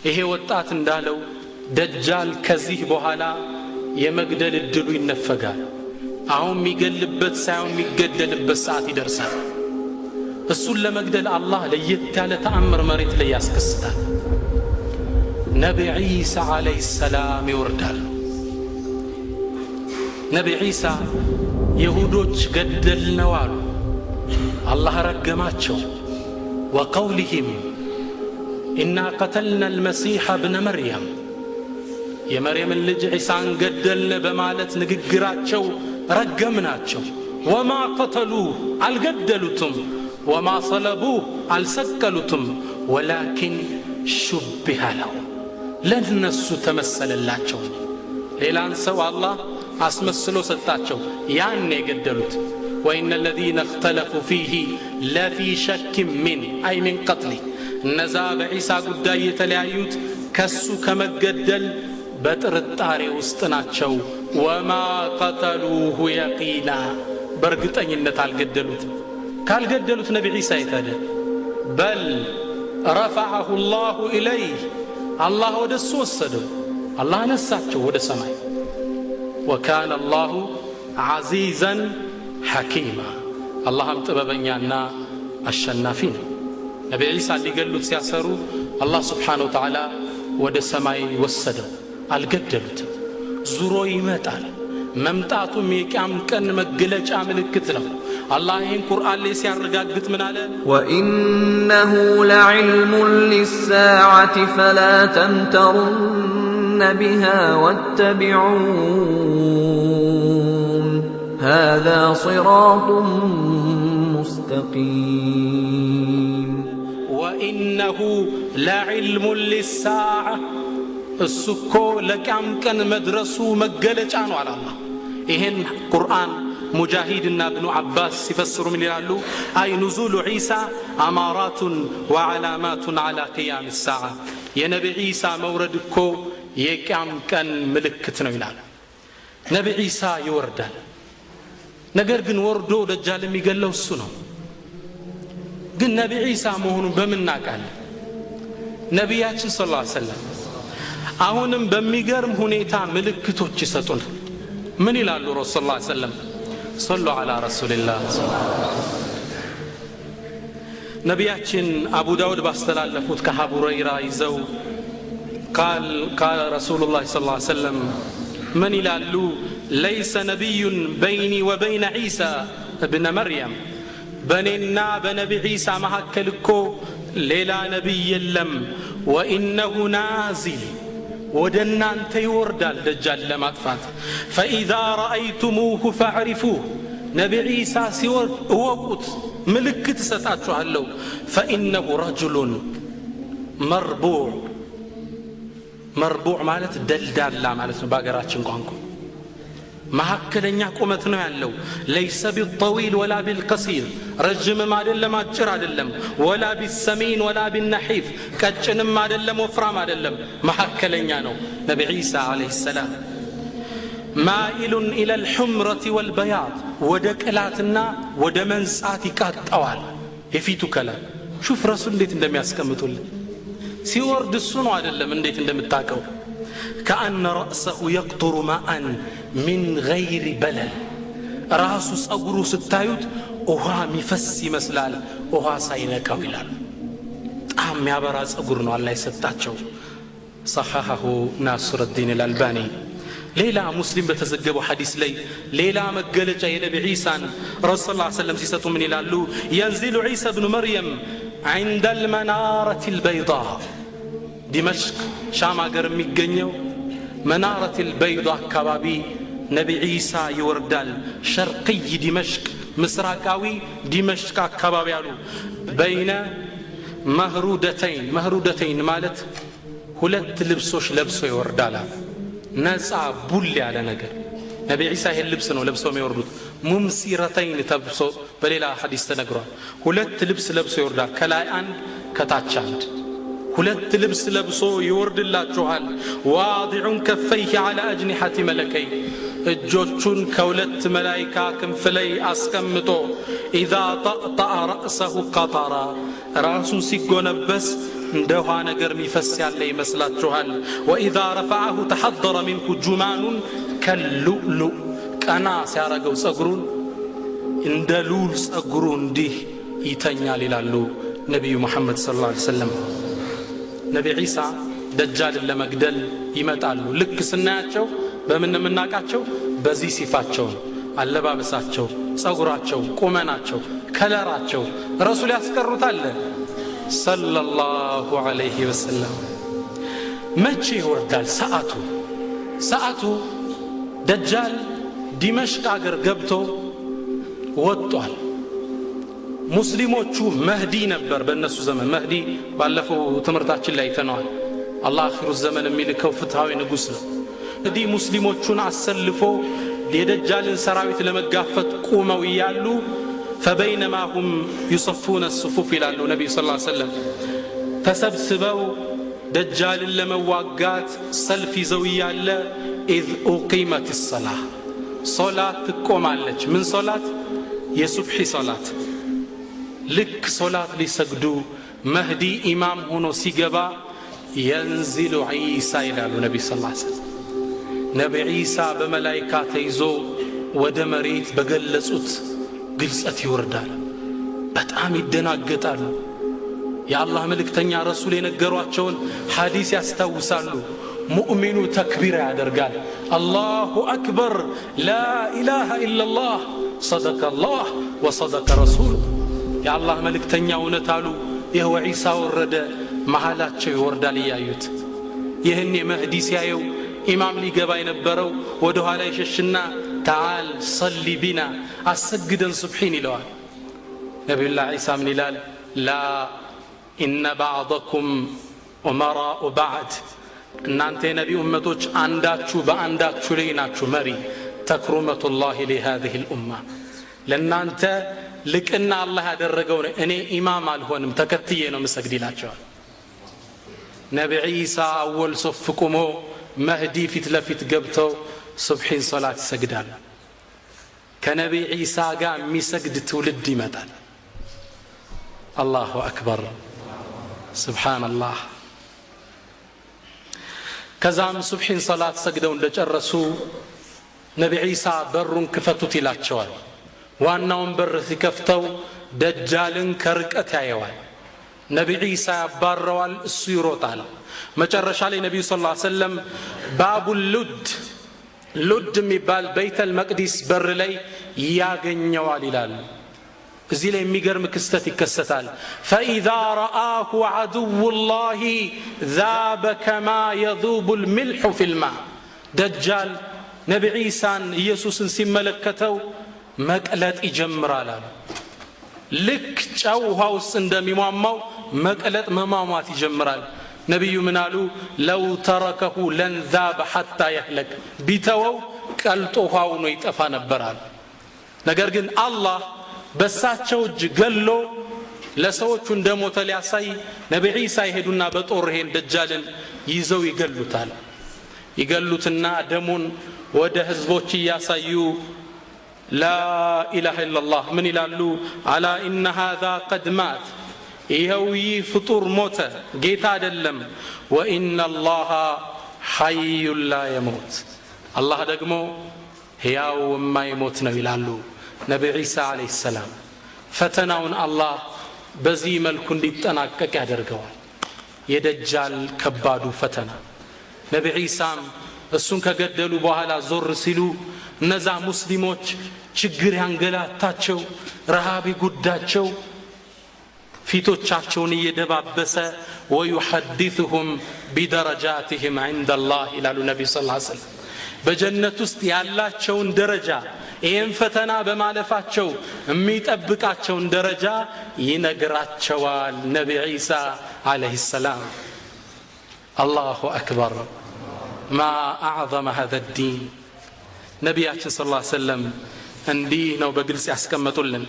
ይሄ ወጣት እንዳለው ደጃል ከዚህ በኋላ የመግደል እድሉ ይነፈጋል። አሁን የሚገልበት ሳይሆን የሚገደልበት ሰዓት ይደርሳል። እሱን ለመግደል አላህ ለየት ያለ ተአምር መሬት ላይ ያስከስታል። ነቢ ዒሳ ዓለይሂ ሰላም ይወርዳል። ነቢ ዒሳ የሁዶች ገደልነው አሉ። አላህ ረገማቸው። ወቀውሊሂም ኢና ቀተልና አልመሲሕ እብነ መርየም የመርየምን ልጅ ዒሳን ገደልን በማለት ንግግራቸው ረገምናቸው። ወማ ቀተሉህ አልገደሉትም፣ ወማ ሰለቡህ አልሰቀሉትም፣ ወላኪን ሹቢሀ ለሁ ለነሱ ተመሰለላቸው። ሌላን ሰው አላህ አስመስሎ ሰጣቸው፣ ያን የገደሉት። ወኢነ الذين اختلفوا فيه لفي شك من أي من قتل እነዛ በዒሳ ጉዳይ የተለያዩት ከሱ ከመገደል በጥርጣሬ ውስጥ ናቸው። ወማ ቀተሉሁ የቂና በእርግጠኝነት አልገደሉትም። ካልገደሉት ነቢ ዒሳ የታደ በል ረፈዐሁ ላሁ ኢለይህ አላህ ወደ እሱ ወሰደው፣ አላህ ነሳቸው ወደ ሰማይ። ወካነ አላሁ ዐዚዘን ሐኪማ አላህም ጥበበኛና አሸናፊ ነው። ነቢ ዒሳ ሊገሉት ሲያሰሩ አላህ ስብሓነሁ ወተዓላ ወደ ሰማይ ወሰደው፣ አልገደሉትም። ዙሮ ይመጣል። መምጣቱም የቂያም ቀን መገለጫ ምልክት ነው። አላህ ይህን ቁርአን ላይ ሲያረጋግጥ ምን አለ? ወኢነሁ ለዕልሙን ሊሳዓቲ ፈላ ተምተሩነ ቢሃ ወተቢዑን ሃዛ ሲራጡን ሙስተቂም። ወኢነሁ ለዕልሙን ሊሳዓ እሱ እኮ ለቂያም ቀን መድረሱ መገለጫ ነው አለ አላህ። ይህን ቁርአን ሙጃሂድና እብኑ ዓባስ ሲፈስሩ ምን ይላሉ? አይ ኑዙሉ ዒሳ አማራቱን ወዓላማቱን ዓላ ቂያም ሳዓ የነቢ ዒሳ መውረድ እኮ የቂያም ቀን ምልክት ነው ይላሉ። ነቢ ዒሳ ይወርዳል። ነገር ግን ወርዶ ደጃል የሚገለው እሱ ነው። ግን ነቢ ዒሳ መሆኑን በምን እናውቃለን? ነቢያችን ሰለላሁ ዐለይሂ ወሰለም አሁንም በሚገርም ሁኔታ ምልክቶች ይሰጡናል። ምን ይላሉ ረሱል ሰለላሁ ዐለይሂ ወሰለም? ሰሉ ዐላ ረሱሊላህ። ነቢያችን አቡ ዳውድ ባስተላለፉት ከአቡ ሁረይራ ይዘው ቃል ረሱሉላህ ሰለላሁ ዐለይሂ ወሰለም ምን ይላሉ? ለይሰ ነቢዩን በይኒ ወበይነ ዒሳ እብነ መርየም በእኔና በነቢ ዒሳ መካከል እኮ ሌላ ነቢይ የለም። ወኢነሁ ናዚል ወደ እናንተ ይወርዳል ደጃል ለማጥፋት። ፈኢዛ ረአይቱሙሁ ፈዕሪፉህ ነቢ ዒሳ ሲወርድ እወቁት፣ ምልክት እሰጣችኋለሁ። ፈኢነሁ ረጁሉን መርቡዕ መርቡዕ ማለት ደልዳላ ማለት ነው በአገራችን ቋንቋ። መካከለኛ ቁመት ነው ያለው። ለይሰ ቢጠዊል ወላ ቢልቀሲር ረጅምም አይደለም አጭር አይደለም። ወላ ቢሰሚን ወላ ቢነሒፍ ቀጭንም አይደለም ወፍራም አይደለም፣ መካከለኛ ነው ነቢ ዒሳ ዓለይሂ ሰላም። ማኢሉን ኢለል ሑምረቲ ወልበያድ ወደ ቅላትና ወደ መንጻት ይቃጠዋል የፊቱ ከለር። ሹፍ ረሱል እንዴት እንደሚያስቀምጡልን ሲወርድ እሱ ነው አይደለም እንዴት እንደምታቀው። ከአነ ረእሰሁ የቅጡሩ ማአን ሚን ገይሪ በለል ራሱ ጸጉሩ ስታዩት ውሃ ሚፈስ ይመስላል ውሃ ሳይነካው ይላል። በጣም የሚያበራ ጸጉር ነው አላህ የሰጣቸው። ሰሐሐሁ ናስሩዲን አልአልባኒ። ሌላ ሙስሊም በተዘገበው ሐዲስ ላይ ሌላ መገለጫ የነቢ ዒሳን ረሱል ሰለላሁ ዐለይሂ ወሰለም ሲሰጡ ምን ይላሉ? የንዚሉ ዒሳ ብኑ መርየም ዐንደ አልመናረቲ አልበይዳ ዲመሽቅ ሻም አገር የሚገኘው መናረት አልበይዳ አካባቢ ነቢ ዒሳ ይወርዳል። ሸርቅይ ዲመሽቅ ምስራቃዊ ዲመሽቅ አካባቢ አሉ። በይነ መህሩደተይን ማለት ሁለት ልብሶች ለብሶ ይወርዳል። ነፃ ቡል ያለ ነገር ነቢ ዒሳ ይሄን ልብስ ነው ለብሶ የሚወርዱት። ሙምሲረተይን ተብሶ በሌላ ሐዲስ ተነግሯል። ሁለት ልብስ ለብሶ ይወርዳል። ከላይ አንድ ከታች አንድ ሁለት ልብስ ለብሶ ይወርድላችኋል። ዋዲዑን ከፈይህ ዐላ አጅኒሐቲ መለከይ እጆቹን ከሁለት መላይካ ክንፍ ላይ አስቀምጦ ኢዛ ጠእጠአ ረእሰሁ ቀጠራ ራሱን ሲጎነበስ እንደ ውሃ ነገር የሚፈስ ያለ ይመስላችኋል። ወኢዛ ረፈዐሁ ተሐደረ ሚንሁ ጁማኑን ከሉእሉእ ቀና ሲያረገው ጸጉሩን እንደ ሉል ጸጉሩ እንዲህ ይተኛል ይላሉ ነቢዩ ሙሐመድ ሰለላሁ ዐለይሂ ወሰለም። ነቢ ዒሳ ደጃልን ለመግደል ይመጣሉ። ልክ ስናያቸው በምን የምናውቃቸው? በዚህ ሲፋቸው፣ አለባበሳቸው፣ ጸጉራቸው፣ ቁመናቸው፣ ከለራቸው ረሱል ያስቀሩታል ሰለላሁ ዐለይሂ ወሰለም። መቼ ይወርዳል ሰዓቱ? ደጃል ዲመሽቅ አገር ገብቶ ወጥቷል። ሙስሊሞቹ መህዲ ነበር በእነሱ ዘመን። መህዲ ባለፈው ትምህርታችን ላይ ተነዋል። አላህ አኺሩ ዘመን የሚልከው ፍትሃዊ ንጉስ ነው። መህዲ ሙስሊሞቹን አሰልፎ የደጃልን ሰራዊት ለመጋፈጥ ቁመው እያሉ ፈበይነማ ሁም ዩሰፉነ ሱፉፍ ይላሉ ነቢዩ ሰለላሁ ዐለይሂ ወሰለም። ተሰብስበው ደጃልን ለመዋጋት ሰልፍ ይዘው እያለ ኢዝ ኡቂመት ሰላህ ሶላት ትቆማለች። ምን ሶላት? የሱብሒ ሶላት። ልክ ሶላት ሊሰግዱ መህዲ ኢማም ሆኖ ሲገባ የንዚሉ ዒሳ ይላሉ ነቢ ሰለላሁ ዐለይሂ ወሰለም። ነቢ ዒሳ በመላይካ ተይዞ ወደ መሬት በገለጹት ግልጸት ይወርዳል። በጣም ይደናገጣሉ። የአላህ መልእክተኛ ረሱል የነገሯቸውን ሐዲስ ያስታውሳሉ። ሙእሚኑ ተክቢር ያደርጋል። አላሁ አክበር ላኢላሃ ኢላላህ ሰደቀላህ ወሰደቀ ረሱሉ። የአላህ መልእክተኛ እውነት አሉ። ይኸው ዒሳ ወረደ። መሃላቸው ይወርዳል እያዩት። ይህን የመህዲ ሲያየው ኢማም ሊገባ የነበረው ወደ ኋላ ይሸሽና ተዓል ሰሊ ቢና አሰግደን ሱብሒን ይለዋል። ነቢዩላህ ዒሳ ምን ይላል? ላ ኢነ ባዕደኩም ኡመራኡ ባዕድ፣ እናንተ የነቢ እመቶች አንዳችሁ በአንዳችሁ ላይ ናችሁ መሪ። ተክሩመቱላሂ ሊሃዚህ ልኡማ፣ ለእናንተ ልቅና አላህ ያደረገው እኔ ኢማም አልሆንም ተከትዬ ነው ምሰግድ ይላቸዋል። ነቢ ዒሳ አወል ሶፍ ቁሞ መህዲ ፊት ለፊት ገብተው ሱብሒን ሶላት ይሰግዳል። ከነቢ ዒሳ ጋር የሚሰግድ ትውልድ ይመጣል። አላሁ አክበር ሱብሓነላህ። ከዛም ሱብሒን ሶላት ሰግደው እንደጨረሱ ነቢ ዒሳ በሩን ክፈቱት ይላቸዋል። ዋናውን በር ሲከፍተው ደጃልን ከርቀት ያየዋል። ነቢ ዒሳ ያባረዋል፣ እሱ ይሮጣል። መጨረሻ ላይ ነቢዩ ሰለላሁ ዐለይሂ ወሰለም ባቡ ሉድ የሚባል በይተል መቅዲስ በር ላይ ያገኘዋል ይላሉ። እዚህ ላይ የሚገርም ክስተት ይከሰታል። ፈኢዛ ረአሁ ዐዱውላሂ ዛበ ከማ የዙቡ ልሚልሑ ፊልማ። ደጃል ነቢ ዒሳን ኢየሱስን ሲመለከተው መቅለጥ ይጀምራል አሉ። ልክ ጨው ውሃ ውስጥ እንደሚሟሟው መቅለጥ መሟሟት ይጀምራል። ነቢዩ ምን አሉ? ለው ተረከሁ ለንዛበ ሐታ የህለክ፣ ቢተወው ቀልጦ ውሃው ነው ይጠፋ ነበራል። ነገር ግን አላህ በሳቸው እጅ ገሎ ለሰዎቹ እንደሞተ ሊያሳይ ነቢ ዒሳ ይሄዱና በጦር ይሄን ደጃልን ይዘው ይገሉታል። ይገሉትና ደሙን ወደ ህዝቦች እያሳዩ ላኢላሃ ኢላላህ ምን ይላሉ? አላ ኢነ ሃዛ ቀድ ማት፣ ይኸው ይህ ፍጡር ሞተ፣ ጌታ አይደለም። ወኢነ አላህ ሐዩን ላ የሞት፣ አላህ ደግሞ ሕያው የማይሞት ነው ይላሉ ነቢ ዒሳ ዓለይሂ ሰላም። ፈተናውን አላህ በዚህ መልኩ እንዲጠናቀቅ ያደርገዋል። የደጃል ከባዱ ፈተና። ነቢ ዒሳም እሱን ከገደሉ በኋላ ዞር ሲሉ እነዛ ሙስሊሞች ችግር ያንገላታቸው፣ ረሃብ ጉዳቸው ፊቶቻቸውን እየደባበሰ ወዩሐዲثሁም ቢደረጃትህም ዐንደላህ ይላሉ ነቢዩ ሰለላሁ ዐለይሂ ወሰለም። በጀነት ውስጥ ያላቸውን ደረጃ ይህን ፈተና በማለፋቸው የሚጠብቃቸውን ደረጃ ይነግራቸዋል ነቢ ዒሳ ዓለይሂ ሰላም። አላሁ አክበር ማ አዕዘመ ሃዛ ዲን። ነቢያችን ሰለላሁ ዐለይሂ ወሰለም እንዲህ ነው በግልጽ ያስቀመጡልን።